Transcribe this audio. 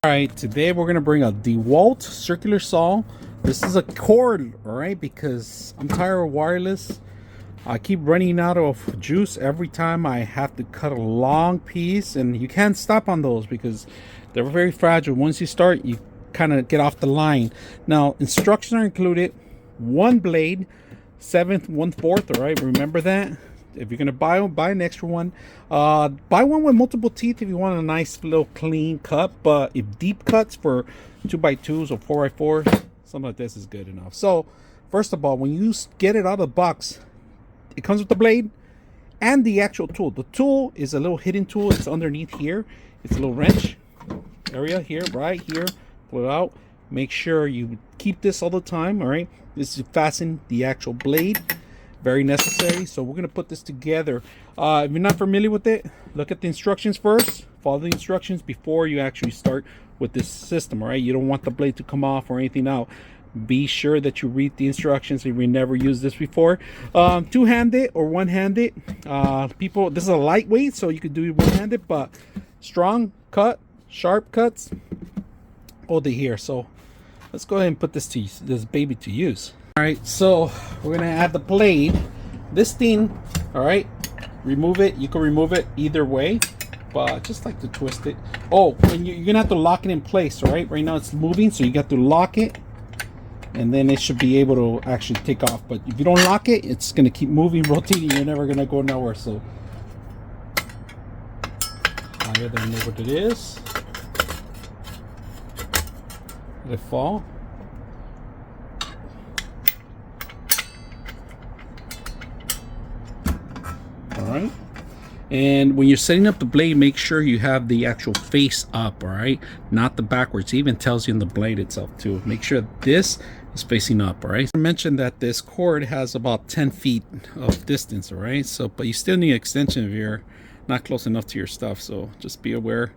Alright, today we're going to bring a DEWALT Circular Saw. This is a cord, alright, because I'm tired of wireless. I keep running out of juice every time I have to cut a long piece, and you can't stop on those because they're very fragile. Once you start, you kind of get off the line. Now, instructions are included. One blade, 1/7, 1/4, alright, remember that. If you're gonna buy an extra one. Buy one with multiple teeth if you want a nice little clean cut. But if deep cuts for 2x2s or 4x4s, something like this is good enough. So first of all, when you get it out of the box, it comes with the blade and the actual tool. The tool is a little hidden tool. It's underneath here. It's a little wrench area here, right here. Pull it out. Make sure you keep this all the time. All right. This is to fasten the actual blade. Very necessary. So we're going to put this together. If you're not familiar with it, look at the instructions first. Follow the instructions before you actually start with this system. All right, you don't want the blade to come off or anything out. Be sure that you read the instructions if you never used this before. Two-handed or one-handed. This is a lightweight, so you could do it one-handed, but strong cut, sharp cuts, hold it here. So let's go ahead and put this baby to use. All right, so we're gonna add the blade. This thing, all right, remove it. You can remove it either way, but I just like to twist it. Oh, and you're gonna have to lock it in place. All right, right now it's moving, so you got to lock it, and then it should be able to actually take off. But if you don't lock it, it's gonna keep moving, rotating. You're never gonna go nowhere. So higher than what it is. Let it fall. Alright, and when you're setting up the blade, make sure you have the actual face up, alright, not the backwards. It even tells you in the blade itself too. Make sure this is facing up, alright. I mentioned that this cord has about 10 feet of distance, alright, so but you still need extension if you're not close enough to your stuff, so just be aware.